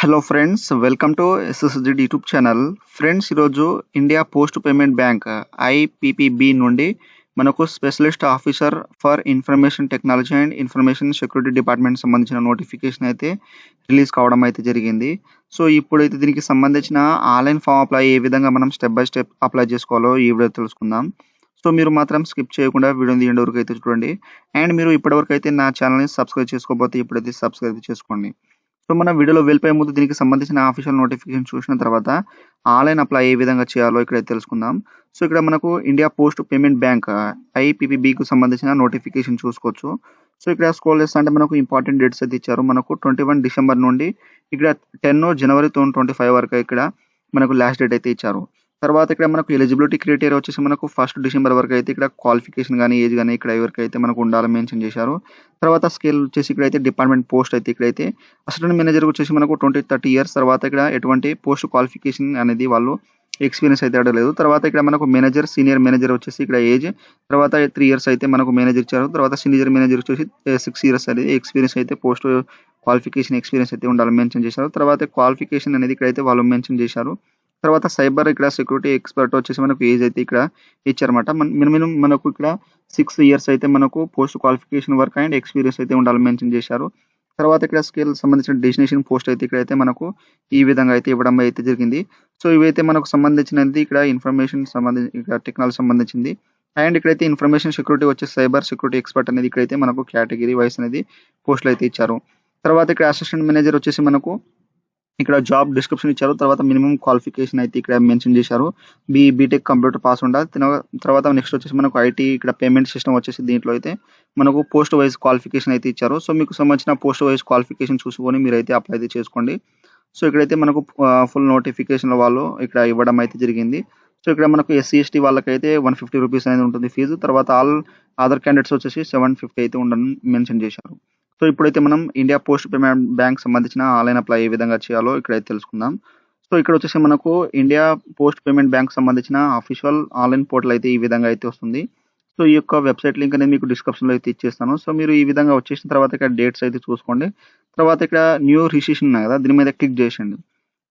Hello friends, welcome to SSZ YouTube channel. Friends, ఈరోజు India post payment bank IPPB నుండి మనకు specialist officer for information technology and information security department సంబంధించిన notification అయితే release కావడం అయితే జరిగింది. సో ఇప్పుడైతే దీనికి సంబంధించిన ఆన్లైన్ ఫామ్ అప్లై ఏ విధంగా మనం స్టెప్ బై స్టెప్ అప్లై చేసుకోవాలో ఈ వీడియో తెలుసుకుందాం. సో మీరు మాత్రం స్కిప్ చేయకుండా వీడియోని ఎండ్ వరకు అయితే చూడండి. అండ్ మీరు ఇప్పటివరకు అయితే నా ఛానల్ని సబ్స్క్రైబ్ చేసుకోకపోతే ఇప్పుడైతే సబ్స్క్రైబ్ చేసుకోండి. సో మన వీడియోలో వెళ్ళిపోయే ముందు దీనికి సంబంధించిన ఆఫీషియల్ నోటిఫికేషన్ చూసిన తర్వాత ఆన్లైన్ అప్లై ఏ విధంగా చేయాలో ఇక్కడైతే తెలుసుకుందాం. సో ఇక్కడ మనకు ఇండియా పోస్ట్ పేమెంట్ బ్యాంక్ ఐపీపీబీకు సంబంధించిన నోటిఫికేషన్ చూసుకోవచ్చు. సో ఇక్కడ స్క్రోల్ చేస్తే అంటే మనకు ఇంపార్టెంట్ డేట్స్ అయితే ఇచ్చారు. మనకు 21 డిసెంబర్ నుండి ఇక్కడ 10 జనవరి 2025 వరకు ఇక్కడ మనకు లాస్ట్ డేట్ అయితే ఇచ్చారు. తర్వాత ఇక్కడ మనకు ఎలిజిబిలిటీ క్రైటీరియా వచ్చేసి మనకు 1 డిసెంబర్ వరకు అయితే ఇక్కడ క్వాలిఫికేషన్ కానీ ఏజ్ కానీ ఇక్కడ ఎవరికి అయితే మనకు ఉండాలని మెన్షన్ చేశారు. తర్వాత స్కేల్ వచ్చేసి ఇక్కడైతే డిపార్ట్మెంట్ పోస్ట్ అయితే ఇక్కడైతే అసిస్టెంట్ మేనేజర్ వచ్చేసి మనకు 20-30 ఇయర్స్. తర్వాత ఇక్కడ ఎటువంటి పోస్ట్ క్వాలిఫికేషన్ అనేది వాళ్ళు ఎక్స్పీరియన్స్ అయితే అడగలేదు. తర్వాత ఇక్కడ మనకు మేనేజర్, సీనియర్ మేనేజర్ వచ్చేసి ఇక్కడ ఏజ్ తర్వాత 3 ఇయర్స్ అయితే మనకు మేనేజర్ ఇచ్చారు. తర్వాత సీనియర్ మేనేజర్ వచ్చేసి 6 ఇయర్స్ అనేది ఎక్స్పీరియన్స్ అయితే పోస్ట్ క్వాలిఫికేషన్ ఎక్స్పీరియన్స్ అయితే ఉండాలని మెన్షన్ చేశారు. తర్వాత క్వాలిఫికేషన్ అనేది ఇక్కడైతే వాళ్ళు మెన్షన్ చేశారు. తర్వాత సైబర్ ఇక్కడ సెక్యూరిటీ ఎక్స్పర్ట్ వచ్చేసి మనకు ఏజ్ అయితే ఇక్కడ ఇచ్చారన్నమాట. మినిమం మనకు ఇక్కడ 6 ఇయర్స్ అయితే మనకు post qualification work and experience అయితే ఉండాలని మెన్షన్ చేశారు. తర్వాత ఇక్కడ స్కేల్ సంబంధించిన డెస్టినేషన్ పోస్ట్ అయితే ఇక్కడైతే మనకు ఈ విధంగా అయితే ఇవ్వడం అయితే జరిగింది. సో ఇవైతే మనకు సంబంధించినది ఇక్కడ ఇన్ఫర్మేషన్ సంబంధించి ఇక్కడ టెక్నాలజీ సంబంధించింది. అండ్ ఇక్కడైతే ఇన్ఫర్మేషన్ సెక్యూరిటీ వచ్చే సైబర్ సెక్యూరిటీ ఎక్స్పర్ట్ అనేది ఇక్కడైతే మనకు కేటగిరీ వైస్ అనేది పోస్టులు అయితే ఇచ్చారు. తర్వాత ఇక్కడ అసిస్టెంట్ మేనేజర్ వచ్చేసి మనకు ఇక్కడ జాబ్ డిస్క్రిప్షన్ ఇచ్చారు. తర్వాత మినిమం క్వాలిఫికేషన్ అయితే ఇక్కడ మెన్షన్ చేశారు. బీటెక్ కంప్యూటర్ పాస్ ఉండాలి. తర్వాత నెక్స్ట్ వచ్చేసి మనకు ఐటీ ఇక్కడ పేమెంట్ సిస్టమ్ వచ్చేసి దీంట్లో అయితే మనకు పోస్ట్ వైజ్ క్వాలిఫికేషన్ అయితే ఇచ్చారు. సో మీకు సంబంధించిన పోస్ట్ వైజ్ క్వాలిఫికేషన్ చూసుకొని మీరైతే అప్లై అయితే చేసుకోండి. సో ఇక్కడైతే మనకు ఫుల్ నోటిఫికేషన్ వాళ్ళు ఇక్కడ ఇవ్వడం అయితే జరిగింది. సో ఇక్కడ మనకు SC/ST వాళ్ళకైతే 150 రూపీస్ అనేది ఉంటుంది ఫీజు. తర్వాత ఆల్ అదర్ క్యాండిడేట్స్ వచ్చేసి 750 అయితే ఉండని మెన్షన్ చేశారు. సో ఇప్పుడైతే మనం ఇండియా పోస్ట్ పేమెంట్ బ్యాంక్ సంబంధించిన ఆన్లైన్ అప్లై ఏ విధంగా చేయాలో ఇక్కడైతే తెలుసుకుందాం. సో ఇక్కడ వచ్చేసి మనకు ఇండియా పోస్ట్ పేమెంట్ బ్యాంక్ సంబంధించిన అఫీషియల్ ఆన్లైన్ పోర్టల్ అయితే ఈ విధంగా అయితే వస్తుంది. సో ఈ యొక్క వెబ్సైట్ లింక్ అనేది మీకు డిస్క్రిప్షన్లో అయితే ఇచ్చేస్తాను. సో మీరు ఈ విధంగా వచ్చేసిన తర్వాత ఇక్కడ డేట్స్ అయితే చూసుకోండి. తర్వాత ఇక్కడ న్యూ రిజిస్ట్రేషన్ ఉన్నాయి కదా, దీని మీద క్లిక్ చేసేయండి.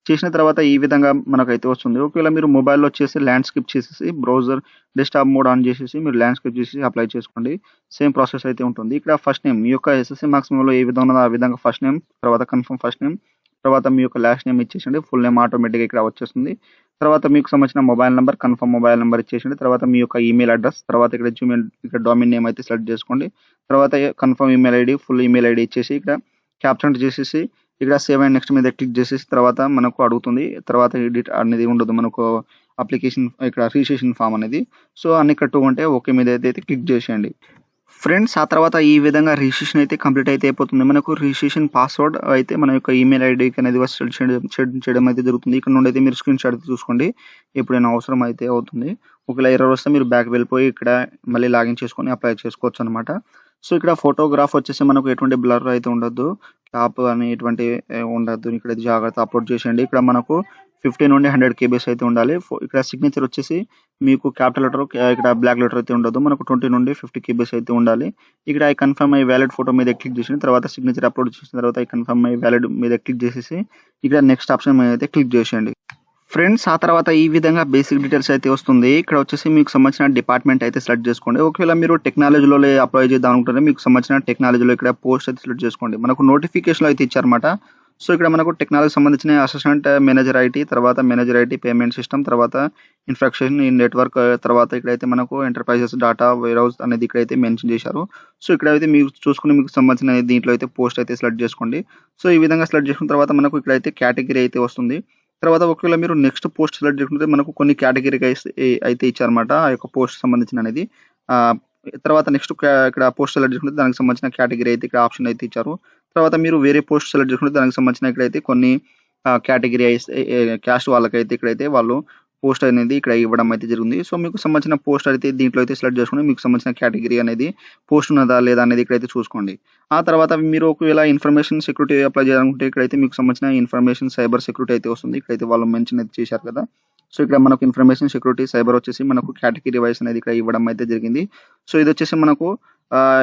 చేసిన తర్వాత ఈ విధంగా మనకైతే వస్తుంది. ఒకవేళ మీరు మొబైల్లో వచ్చేసి ల్యాండ్స్కేప్ చేసేసి బ్రౌజర్ డెస్క్టాప్ మోడ్ ఆన్ చేసేసి మీరు ల్యాండ్స్కేప్ చేసి అప్లై చేసుకోండి. సేమ్ ప్రాసెస్ అయితే ఉంటుంది. ఇక్కడ ఫస్ట్ నేమ్ మీ యొక్క SSC మార్క్స్ లో ఏ విధంగా ఉన్నదో ఆ విధంగా ఫస్ట్ నేమ్, తర్వాత కన్ఫర్మ్ ఫస్ట్ నేమ్, తర్వాత మీ యొక్క లాస్ట్ నేమ్ ఇచ్చేసండి. ఫుల్ నేమ్ ఆటోమేటిక్గా ఇక్కడ వచ్చేస్తుంది. తర్వాత మీకు సంబంధించిన mobile number, confirm mobile number ఇచ్చేసండి. తర్వాత మీ యొక్క ఈమెయిల్ అడ్రస్, తర్వాత ఇక్కడ జీమెయిల్ ఇక్కడ డొమైన్ నేమ్ అయితే సెలెక్ట్ చేసుకోండి. తర్వాత confirm email ID, full email ID ఇచ్చేసి ఇక్కడ క్యాప్చర్ చేసేసి ఇక్కడ సేవ్ అండ్ నెక్స్ట్ మీద క్లిక్ చేసేసి తర్వాత మనకు అడుగుతుంది. తర్వాత ఎడిట్ అనేది ఉండదు మనకు అప్లికేషన్ ఇక్కడ రిజిస్ట్రేషన్ ఫామ్ అనేది. సో అన్ని కట్టు ఉంటే ఓకే మీద అయితే క్లిక్ చేసేయండి. ఫ్రెండ్స్, ఆ తర్వాత ఈ విధంగా రిజిస్ట్రేషన్ అయితే కంప్లీట్ అయితే అయిపోతుంది. మనకు రిజిస్ట్రేషన్ పాస్వర్డ్ అయితే మన యొక్క ఈమెయిల్ ఐడికి అనేది సెండ్ చేయడం అయితే జరుగుతుంది. ఇక్కడ నుండి అయితే మీరు స్క్రీన్ షాట్ చూసుకోండి. ఎప్పుడైనా అవసరం అయితే అవుతుంది. ఒకవేళ ఎర్రర్ వస్తే మీరు బ్యాక్ వెళ్ళిపోయి ఇక్కడ మళ్ళీ లాగిన్ చేసుకొని అప్లై చేసుకోవచ్చు అనమాట. సో ఇక్కడ ఫోటోగ్రాఫ్ వచ్చేసి మనకు ఎటువంటి బ్లర్ అయితే ఉండొద్దు, క్యాప్ అని ఎటువంటి ఉండద్దు. ఇక్కడ జాగ్రత్త అప్లోడ్ చేసేయండి. ఇక్కడ మనకు 50 నుండి 100 KB అయితే ఉండాలి. ఇక్కడ సిగ్నేచర్ వచ్చేసి మీకు క్యాపిటల్ లెటర్, ఇక్కడ బ్లాక్ లెటర్ అయితే ఉండదు. మనకు 20 నుండి 50 KB అయితే ఉండాలి. ఇక్కడ I confirm I valid photo మీద క్లిక్ చేసిన తర్వాత సిగ్నేచర్ అప్లోడ్ చేసిన తర్వాత ఐ కన్ఫర్మ్ ఐ వ్యాలిడ్ మీద క్లిక్ చేసేసి ఇక్కడ నెక్స్ట్ ఆప్షన్ మీద అయితే క్లిక్ చేసేయండి. ఫ్రెండ్స్, ఆ తర్వాత ఈ విధంగా బేసిక్ డీటెయిల్స్ అయితే వస్తుంది. ఇక్కడ వచ్చేసి మీకు సంబంధించిన డిపార్ట్మెంట్ అయితే సెలెక్ట్ చేసుకోండి. ఒకవేళ మీరు టెక్నాలజీలో అప్లై చేద్దాం అనుకుంటే మీకు సంబంధించిన టెక్నాలజీలో ఇక్కడ పోస్ట్ అయితే సెలెక్ట్ చేసుకోండి. మనకు నోటిఫికేషన్లో అయితే ఇచ్చారన్నమాట. సో ఇక్కడ మనకు టెక్నాలజీ సంబంధించిన అసిస్టెంట్ మేనేజర్ ఐటీ, తర్వాత మేనేజర్ ఐటీ పేమెంట్ సిస్టమ్, తర్వాత ఇన్ఫ్రాస్ట్రక్చర్ ఇన్ నెట్వర్క్, తర్వాత ఇక్కడైతే మనకు ఎంటర్ప్రైజెస్ డేటా వేర్ హౌస్ అనేది ఇక్కడైతే మెన్షన్ చేశారు. సో ఇక్కడైతే మీరు చూసుకుని మీకు సంబంధించిన దీంట్లో అయితే పోస్ట్ అయితే సెలెక్ట్ చేసుకోండి. సో ఈ విధంగా సెలెక్ట్ చేసుకున్న తర్వాత మనకు ఇక్కడైతే కేటగిరీ అయితే వస్తుంది. తర్వాత ఒకవేళ మీరు నెక్స్ట్ పోస్ట్ సెలెక్ట్ చేసుకుంటే మనకు కొన్ని కేటగిరీ అయితే ఇచ్చారన్నమాట ఆ యొక్క పోస్ట్ సంబంధించిన అనేది. తర్వాత నెక్స్ట్ ఇక్కడ పోస్ట్ సెలెక్ట్ చేసుకుంటే దానికి సంబంధించిన కేటగిరీ అయితే ఇక్కడ ఆప్షన్ అయితే ఇచ్చారు. తర్వాత మీరు వేరే పోస్ట్ సెలెక్ట్ చేసుకుంటే దానికి సంబంధించిన ఇక్కడైతే కొన్ని కేటగిరీ క్యాస్ట్ వాళ్ళకైతే ఇక్కడైతే వాళ్ళు పోస్ట్ అనేది ఇక్కడ ఇవ్వడం అయితే జరిగింది. సో మీకు సంబంధించిన పోస్ట్ అయితే దీంట్లో అయితే సెలెక్ట్ చేసుకుని మీకు సంబంధించిన కేటగిరీ అనేది పోస్ట్ ఉన్నదా లేదా అనేది ఇక్కడైతే చూసుకోండి. ఆ తర్వాత మీరు ఒకవేళ ఇన్ఫర్మేషన్ సెక్యూరిటీ అప్లై చేయాలనుకుంటే ఇక్కడైతే మీకు సంబంధించిన ఇన్ఫర్మేషన్ సైబర్ సెక్యూరిటీ అయితే వస్తుంది. ఇక్కడైతే వాళ్ళు మెన్షన్ అయితే చేశారు కదా. సో ఇక్కడ మనకు ఇన్ఫర్మేషన్ సెక్యూరిటీ సైబర్ వచ్చేసి మనకు కేటగిరీ వైస్ అనేది ఇక్కడ ఇవ్వడం అయితే జరిగింది. సో ఇది వచ్చేసి మనకు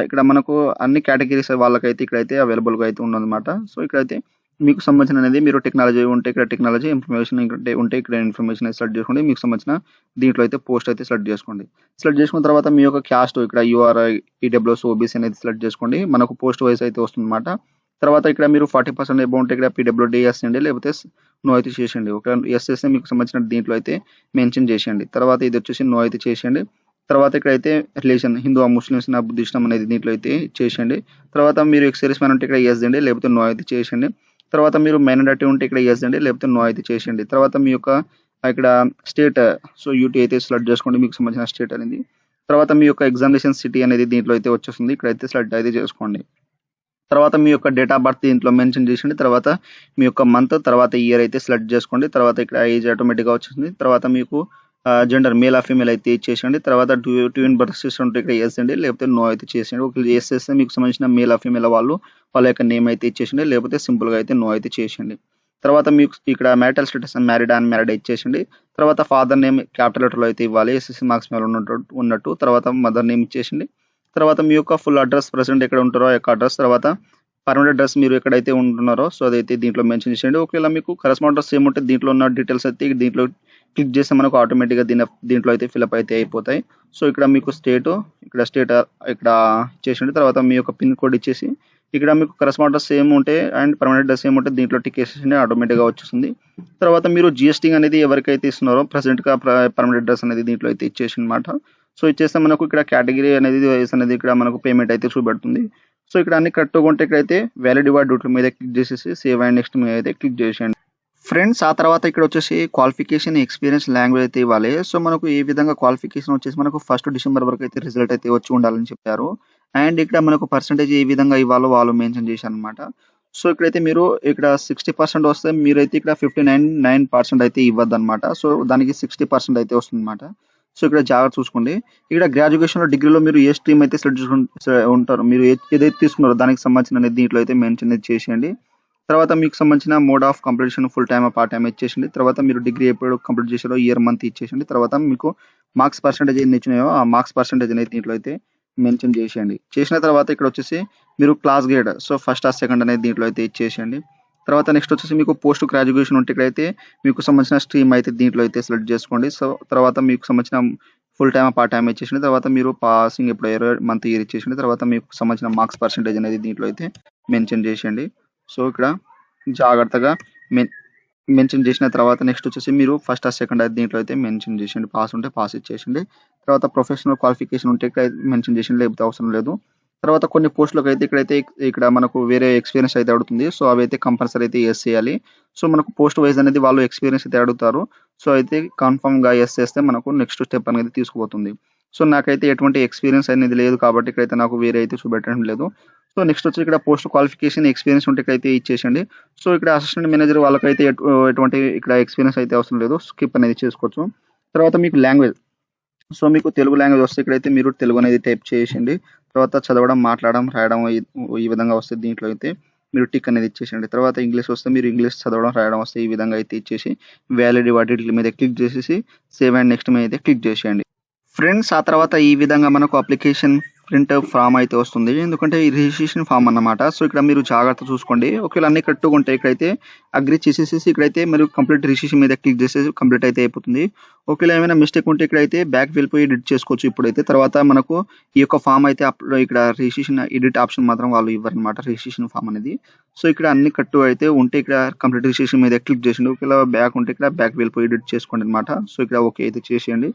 ఇక్కడ మనకు అన్ని కేటగిరీస్ వాళ్ళకైతే ఇక్కడైతే అవైలబుల్గా అయితే ఉందన్నమాట. సో ఇక్కడైతే మీకు సంబంధించిన అనేది మీరు టెక్నాలజీ ఉంటే ఇక్కడ టెక్నాలజీ, ఇన్ఫర్మేషన్ ఉంటే ఇక్కడ ఇన్ఫర్మేషన్ అయితే సెలెక్ట్ చేసుకోండి. మీకు సంబంధించిన దీంట్లో అయితే పోస్ట్ అయితే సెలెక్ట్ చేసుకోండి. సెలెక్ట్ చేసుకున్న తర్వాత మీ యొక్క క్యాస్ట్ ఇక్కడ యూఆర్ఐ, ఈడబ్ల్యూఎస్, ఓబీసీ అనేది సెలెక్ట్ చేసుకోండి. మనకు పోస్ట్ వైస్ అయితే వస్తుందన్నమాట. తర్వాత ఇక్కడ మీరు 40% అబౌవ్ ఉంటే ఇక్కడ పీడబ్ల్యూడీ ఎస్ అండి, లేకపోతే నో అయితే చేసేయండి. ఒకవేళ ఎస్ చేస్తే మీకు సంబంధించిన దీంట్లో అయితే మెన్షన్ చేసేయండి. తర్వాత ఇది వచ్చేసి నో అయితే చేసేయండి. తర్వాత ఇక్కడైతే రిలీజియన్ హిందూ, ముస్లిమ్స్, బుద్ధిస్టం అనేది దీంట్లో అయితే చేసేయండి. తర్వాత మీరు ఎక్స్ మ్యాన్ ఉంటే ఇక్కడ ఎస్ అండి, లేకపోతే నో అయితే చేసేయండి. తర్వాత మీరు మైనారిటీ ఉంటే ఇక్కడ ఎస్ అండి, లేకపోతే నో అయితే చేసేయండి. తర్వాత మీ యొక్క ఇక్కడ స్టేట్, సో యూటీ అయితే సెలెక్ట్ చేసుకోండి మీకు సంబంధించిన స్టేట్ అనేది. తర్వాత మీ యొక్క ఎగ్జామినేషన్ సిటీ అనేది దీంట్లో అయితే వచ్చేస్తుంది. ఇక్కడైతే సెలెక్ట్ అయితే చేసుకోండి. తర్వాత మీ యొక్క డేట్ ఆఫ్ బర్త్ దీంట్లో మెన్షన్ చేసేయండి. తర్వాత మీ యొక్క మంత్, తర్వాత ఇయర్ అయితే సెలెక్ట్ చేసుకోండి. తర్వాత ఇక్కడ ఏజ్ ఆటోమేటిక్గా వచ్చేసింది. తర్వాత మీకు జెండర్ మేల్ ఆర్ ఫీమేల్ అయితే ఇచ్చేసేయండి. తర్వాత ట్యూన్ బర్త్ సిస్టమ్ ఉంటే ఇక్కడ ఎస్ అండి, లేకపోతే నో అయితే చేసేయండి. ఒకవేళ ఎస్ చేస్తే మీకు సంబంధించిన మేల్ ఆర్ ఫీమేల్ వాళ్ళ యొక్క నేమ్ అయితే ఇచ్చేసండి, లేకపోతే సింపుల్గా అయితే నో అయితే చేసేయండి. తర్వాత మీకు ఇక్కడ marital status married and married ఇచ్చేసండి. తర్వాత ఫాదర్ నేమ్ క్యాపిటల్ లెటర్లో అయితే ఇవ్వాలి, ఎస్ఎస్సి మార్క్స్ మీద ఉన్నట్టు. తర్వాత మదర్ నేమ్ ఇచ్చేసింది. తర్వాత మీ యొక్క ఫుల్ అడ్రస్ ప్రెసెంట్ ఎక్కడ ఉంటారో ఆ యొక్క అడ్రస్, తర్వాత పర్మనెంట్ అడ్రస్ మీరు ఎక్కడైతే ఉంటున్నారో సో అదైతే దీంట్లో మెన్షన్ చేసేయండి. ఒకవేళ మీకు కరెస్పాండ్ అడ్రస్ ఏముంటే దీంట్లో ఉన్న డీటెయిల్స్ అయితే దీంట్లో క్లిక్ చేస్తే మనకు ఆటోమేటిక్గా దీంట్లో అయితే ఫిల్అప్ అయితే అయిపోతాయి. సో ఇక్కడ మీకు స్టేట్ ఇక్కడ ఇచ్చేసండి. తర్వాత మీ యొక్క పిన్ కోడ్ ఇచ్చేసి ఇక్కడ మీకు కరెస్పాండ్ అడ్రస్ సేమ్ ఉంటే అండ్ పర్మనెంట్ అడ్రస్ ఏముంటే దీంట్లో టిక్ వేసేసి ఆటోమేటిక్గా వచ్చేస్తుంది. తర్వాత మీరు జిఎస్టీ అనేది ఎవరికైతే ఇస్తున్నారో ప్రెసెంట్గా పర్మనెంట్ అడ్రస్ అనేది దీంట్లో అయితే ఇచ్చేసి అనమాట. సో ఇచ్చేస్తే మనకు ఇక్కడ కేటగిరీ అనేది వైస్ అనేది ఇక్కడ మనకు పేమెంట్ అయితే చూపెడుతుంది. సో ఇక్కడ అన్ని కరెక్ట్గా ఉంటే ఇక్కడైతే వ్యాలిడ్ డ్యూటీ మీద క్లిక్ చేసేసి సేవ్ అండ్ నెక్స్ట్ మీద అయితే క్లిక్ చేసేయండి. ఫ్రెండ్స్ ఆ తర్వాత ఇక్కడ వచ్చేసి క్వాలిఫికేషన్, ఎక్స్పీరియన్స్, లాంగ్వేజ్ అయితే ఇవ్వాలి. సో మనకు ఈ విధంగా క్వాలిఫికేషన్ వచ్చేసి మనకు 1 డిసెంబర్ వరకు అయితే రిజల్ట్ అయితే వచ్చి ఉండాలని చెప్పారు. అండ్ ఇక్కడ మనకు పర్సెంటేజ్ ఏ విధంగా ఇవ్వాలో వాళ్ళు మెన్షన్ చేశారు అనమాట. సో ఇక్కడైతే మీరు ఇక్కడ 60% వస్తే మీరైతే ఇక్కడ 59% అయితే ఇవ్వద్దు అనమాట. సో దానికి 60% అయితే వస్తుంది అనమాట. సో ఇక్కడ జాగ్రత్త చూసుకోండి. ఇక్కడ గ్రాడ్యుయేషన్లో డిగ్రీలో మీరు ఏ స్ట్రీమ్ అయితే సెలెక్ట్ ఉంటారో, మీరు ఏదైతే తీసుకున్నారో దానికి సంబంధించిన దీంట్లో అయితే మెన్షన్ చేసేయండి. తర్వాత మీకు సంబంధించిన mode of completion full time, part time ఇచ్చేసింది. తర్వాత మీరు డిగ్రీ ఎప్పుడు కంప్లీట్ చేశారో ఇయర్, మంత్ ఇచ్చేసింది. తర్వాత మీకు మార్క్స్ పర్సెంటేజ్ ఎన్ని ఇచ్చినాయో ఆ మార్క్స్ పర్సెంటేజ్ అనేది దీంట్లో అయితే మెన్షన్ చేసేయండి. చేసిన తర్వాత ఇక్కడ వచ్చేసి మీరు class grade, so first or second అనేది దీంట్లో అయితే ఇచ్చేసేయండి. తర్వాత నెక్స్ట్ వచ్చేసి మీకు పోస్ట్ గ్రాడ్యుయేషన్ ఉంటే ఇక్కడైతే మీకు సంబంధించిన స్ట్రీమ్ అయితే దీంట్లో అయితే సెలెక్ట్ చేసుకోండి. సో తర్వాత మీకు సంబంధించిన ఫుల్ టైమ్, పార్ట్ టైమ్ ఇచ్చేసింది. తర్వాత మీరు పాసింగ్ ఎప్పుడు ఇయర్, మంత్, ఇయర్ ఇచ్చేసింది. తర్వాత మీకు సంబంధించిన మార్క్స్ పర్సెంటేజ్ అనేది దీంట్లో అయితే మెన్షన్ చేసేయండి. సో ఇక్కడ జాగ్రత్తగా మెన్షన్ చేసిన తర్వాత నెక్స్ట్ వచ్చేసి మీరు ఫస్ట్ ఆర్ సెకండ్ అయితే దీంట్లో అయితే మెన్షన్ చేసేయండి. పాస్ ఉంటే పాస్ ఇచ్చేసింది. తర్వాత ప్రొఫెషనల్ క్వాలిఫికేషన్ ఉంటే ఇక్కడ మెన్షన్ చేసింది, లేకపోతే అవసరం లేదు. తర్వాత కొన్ని పోస్టులకు అయితే ఇక్కడ మనకు వేరే ఎక్స్పీరియన్స్ అయితే అడుగుతుంది. సో అవి అయితే కంపల్సరీ అయితే ఎస్ చేయాలి. సో మనకు పోస్ట్ వైజ్ అనేది వాళ్ళు ఎక్స్పీరియన్స్ అయితే అడుగుతారు. సో అయితే కన్ఫర్మ్గా ఎస్ చేస్తే మనకు నెక్స్ట్ స్టెప్ అనేది తీసుకుపోతుంది. సో నాకైతే ఎటువంటి ఎక్స్పీరియన్స్ అనేది లేదు కాబట్టి ఇక్కడైతే నాకు వేరే అయితే చూపెట్టడం లేదు. సో నెక్స్ట్ వచ్చి ఇక్కడ పోస్ట్ క్వాలిఫికేషన్, ఎక్స్పీరియన్స్ ఉంటే ఇక్కడైతే ఇచ్చేసండి. సో ఇక్కడ అసిస్టెంట్ మేనేజర్ వాళ్ళకైతే ఎటువంటి ఇక్కడ ఎక్స్పీరియన్స్ అయితే అవసరం లేదు, స్కిప్ అనేది చేసుకోవచ్చు. తర్వాత మీకు లాంగ్వేజ్, సో మీకు తెలుగు లాంగ్వేజ్ వస్తే ఇక్కడైతే మీరు తెలుగు అనేది టైప్ చేసేయండి. తర్వాత చదవడం, మాట్లాడడం, రాయడం ఈ విధంగా వస్తే దీంట్లో అయితే మీరు టిక్ అనేది ఇచ్చేసేయండి. తర్వాత ఇంగ్లీష్ వస్తే మీరు ఇంగ్లీష్ చదవడం, రాయడం వస్తే ఈ విధంగా అయితే ఇచ్చేసి వ్యాలిడ్ వాటి మీద క్లిక్ చేసేసి సేవ్ అండ్ నెక్స్ట్ మీద అయితే క్లిక్ చేసేయండి. ఫ్రెండ్స్ ఆ తర్వాత ఈ విధంగా మనకు అప్లికేషన్ ప్రింట్ ఫామ్ అయితే వస్తుంది. ఎందుకంటే ఈ రిజిస్ట్రేషన్ ఫామ్ అన్నమాట. సో ఇక్కడ మీరు జాగ్రత్త చూసుకోండి. ఒకవేళ అన్ని కరెక్ట్గా ఉంటే ఇక్కడైతే అగ్రి చేసేసి ఇక్కడైతే మీరు కంప్లీట్ రిజిస్ట్రేషన్ మీద క్లిక్ చేసేసి కంప్లీట్ అయితే అయిపోతుంది. ఒకవేళ ఏమైనా మిస్టేక్ ఉంటే ఇక్కడైతే బ్యాక్ వెళ్ళిపోయి ఎడిట్ చేసుకోవచ్చు ఇప్పుడైతే. తర్వాత మనకు ఈ యొక్క ఫామ్ అయితే ఇక్కడ రిజిస్ట్రేషన్ ఎడిట్ ఆప్షన్ మాత్రం వాళ్ళు ఇవ్వరనమాట, రిజిస్ట్రేషన్ ఫామ్ అనేది. సో ఇక్కడ అన్ని కరెక్ట్ అయితే ఉంటే ఇక్కడ కంప్లీట్ రిజిస్ట్రేషన్ మీద క్లిక్ చేసిండు. ఒకవేళ బ్యాక్ ఉంటే ఇక్కడ బ్యాక్ వెళ్ళిపోయి ఎడిట్ చేసుకోండి అనమాట. సో ఇక్కడ ఓకే అయితే చేసేయండి.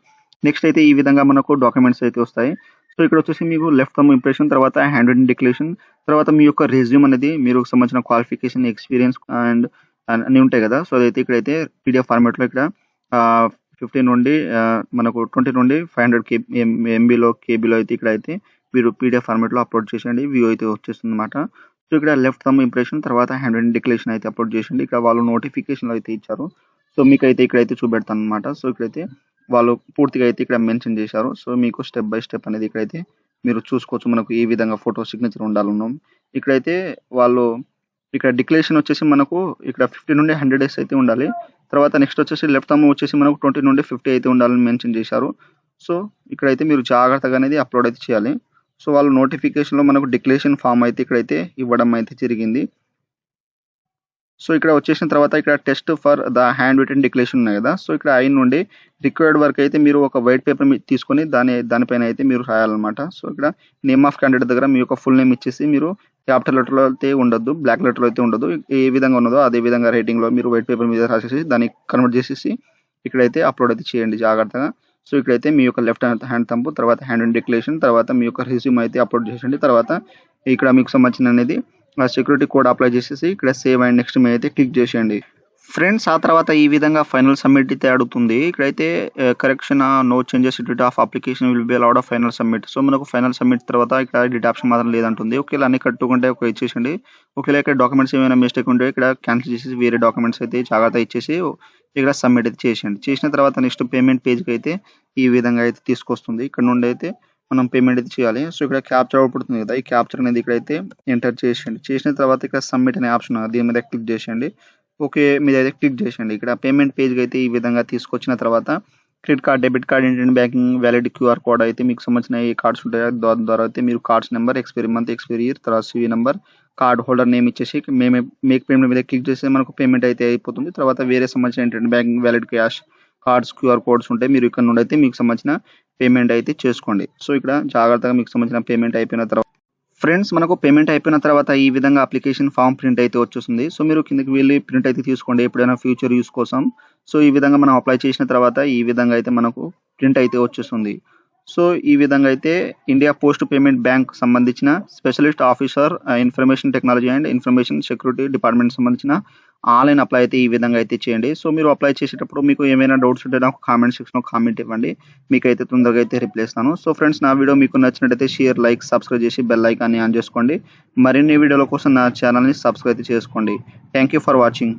నెక్స్ట్ అయితే ఈ విధంగా మనకు డాక్యుమెంట్స్ అయితే వస్తాయి. సో ఇక్కడ వచ్చేసి మీకు లెఫ్ట్ థంబ్ ఇంప్రెషన్, తర్వాత హ్యాండ్ రిటన్ డిక్లరేషన్, తర్వాత మీ యొక్క రెజ్యూమ్ అనేది మీరు సంబంధించిన క్వాలిఫికేషన్, ఎక్స్పీరియన్స్ అండ్ అన్నీ ఉంటాయి కదా. సో అదైతే ఇక్కడైతే పీడిఎఫ్ ఫార్మాట్లో ఇక్కడ 15 నుండి మనకు 20 నుండి 500 ఎంబీలో, కేబీలో అయితే ఇక్కడైతే మీరు పీడిఎఫ్ ఫార్మాట్లో అప్లోడ్ చేసేయండి. వ్యూ అయితే వచ్చేస్తుంది అనమాట. సో ఇక్కడ లెఫ్ట్ థంబ్ ఇంప్రెషన్, తర్వాత హ్యాండ్ రిటన్ డిక్లరేషన్ అయితే అప్లోడ్ చేసేయండి. ఇక్కడ వాళ్ళు నోటిఫికేషన్లో అయితే ఇచ్చారు. సో మీకైతే ఇక్కడైతే చూపెడతాను అనమాట. సో ఇక్కడైతే వాళ్ళు పూర్తిగా అయితే ఇక్కడ మెన్షన్ చేశారు. సో మీకు స్టెప్ బై స్టెప్ అనేది ఇక్కడైతే మీరు చూసుకోవచ్చు. మనకు ఏ విధంగా ఫోటో సిగ్నేచర్ ఉండాలన్నాం. ఇక్కడైతే వాళ్ళు ఇక్కడ డిక్లరేషన్ వచ్చేసి మనకు ఇక్కడ 50 నుండి 100 డేస్ అయితే ఉండాలి. తర్వాత నెక్స్ట్ వచ్చేసి లెఫ్ట్ థంబ్ వచ్చేసి మనకు 20 నుండి 50 అయితే ఉండాలని మెన్షన్ చేశారు. సో ఇక్కడైతే మీరు జాగ్రత్తగా అనేది అప్లోడ్ అయితే చేయాలి. సో వాళ్ళు నోటిఫికేషన్లో మనకు డిక్లరేషన్ ఫామ్ అయితే ఇక్కడైతే ఇవ్వడం అయితే జరిగింది. సో ఇక్కడ వచ్చేసిన తర్వాత ఇక్కడ test for the hand written declaration ఉన్నాయి కదా. సో ఇక్కడ ఐ నుండి రిక్వైర్డ్ వరకు అయితే మీరు ఒక వైట్ పేపర్ తీసుకొని దానిపైన అయితే మీరు రాయాలన్నమాట. సో ఇక్కడ నేమ్ ఆఫ్ క్యాండిడేట్ దగ్గర మీ యొక్క ఫుల్ నేమ్ ఇచ్చేసి మీరు క్యాపిటల్ లెటర్లో అయితే ఉండదు, బ్లాక్ లెటర్లో అయితే ఉండదు. ఏ విధంగా ఉన్నదో అదే విధంగా రైటింగ్లో మీరు వైట్ పేపర్ మీద రాసేసి దాన్ని కన్వర్ట్ చేసేసి ఇక్కడైతే అప్లోడ్ అయితే చేయండి జాగ్రత్తగా. సో ఇక్కడైతే మీ యొక్క లెఫ్ట్ హ్యాండ్ తంపు, తర్వాత హ్యాండ్ రిటెన్ డిక్లరేషన్, తర్వాత మీ యొక్క రెజ్యూమ్ అయితే అప్లోడ్ చేసేయండి. తర్వాత ఇక్కడ మీకు సంబంధించిన అనేది సెక్యూరిటీ కోడ్ అప్లై చేసేసి ఇక్కడ సేవ్ అండ్ నెక్స్ట్ మీద అయితే క్లిక్ చేసేయండి. ఫ్రెండ్స్ ఆ తర్వాత ఈ విధంగా ఫైనల్ సబ్మిట్ అయితే అడుగుతుంది. ఇక్కడైతే correction no changes date of application will be allowed final submit. So మనకు ఫైనల్ సబ్మిట్ తర్వాత ఇక్కడ ఎడిట్ ఆప్షన్ మాత్రం లేదంటుంది. ఒకవేళ అన్ని కట్టుకుంటే ఒక ఇచ్చేసండి. ఒకవేళ ఇక్కడ డాక్యుమెంట్స్ ఏమైనా మిస్టేక్ ఉంటే ఇక్కడ క్యాన్సిల్ చేసేసి వేరే డాక్యుమెంట్స్ అయితే జాగ్రత్త ఇచ్చేసి ఇక్కడ సబ్మిట్ అయితే చేసేయండి. చేసిన తర్వాత నెక్స్ట్ పేమెంట్ పేజ్కి అయితే ఈ విధంగా అయితే తీసుకొస్తుంది. ఇక్కడ నుండి అయితే మనం పేమెంట్ అయితే చేయాలి. సో ఇక్కడ క్యాప్చర్ అవుతుంది కదా, ఈ క్యాప్చర్ అనేది ఇక్కడైతే ఎంటర్ చేసేయండి. చేసిన తర్వాత ఇక్కడ సబ్మిట్ అనే ఆప్షన్ దీని మీద క్లిక్ చేసేయండి. ఓకే మీద అయితే క్లిక్ చేసేయండి. ఇక్కడ పేమెంట్ పేజ్కి అయితే ఈ విధంగా తీసుకొచ్చిన తర్వాత credit card, debit card, internet banking, valid QR code అయితే మీకు సంబంధించిన ఏ కార్డ్స్ ఉంటాయో దాని ద్వారా అయితే మీరు cards number, expiry month, expiry year, తర్వాత CV number, card holder name ఇచ్చేసి మేక్ పేమెంట్ మీద క్లిక్ చేస్తే మనకు పేమెంట్ అయితే అయిపోతుంది. తర్వాత వేరే సంబంధించిన internet banking, valid cash, cards, QR codes ఉంటాయి. మీరు ఇక్కడ నుండి అయితే మీకు సంబంధించిన పేమెంట్ అయితే చేసుకోండి. సో ఇక్కడ జాగ్రత్తగా మీకు సంబంధించిన పేమెంట్ అయిపోయిన తర్వాత ఫ్రెండ్స్ మనకు పేమెంట్ అయిపోయిన తర్వాత ఈ విధంగా అప్లికేషన్ ఫామ్ ప్రింట్ అయితే వచ్చేస్తుంది. సో మీరు కిందకి వెళ్ళి ప్రింట్ అయితే తీసుకోండి ఎప్పుడైనా ఫ్యూచర్ యూస్ కోసం. సో ఈ విధంగా మనం అప్లై చేసిన తర్వాత ఈ విధంగా అయితే మనకు ప్రింట్ అయితే వచ్చేస్తుంది. సో ఈ విధంగా అయితే ఇండియా పోస్ట్ పేమెంట్ బ్యాంక్ సంబంధించిన specialist officer information technology and information security department సంబంధించిన ఆన్లైన్ అప్లై అయితే ఈ విధంగా అయితే చేయండి. సో మీరు అప్లై చేసేటప్పుడు మీకు ఏమైనా డౌట్స్ ఉంటే నాకు కామెంట్ సెక్షన్లో కామెంట్ ఇవ్వండి, మీకైతే తొందరగా అయితే రిప్లై ఇస్తాను. సో ఫ్రెండ్స్ నా వీడియో మీకు నచ్చినట్టయితే షేర్, లైక్, సబ్స్క్రైబ్ చేసి బెల్ ఐకాన్ని ఆన్ చేసుకోండి. మరిన్ని వీడియోల కోసం నా ఛానల్ని సబ్స్క్రైబ్ చేసుకోండి. Thank you for watching.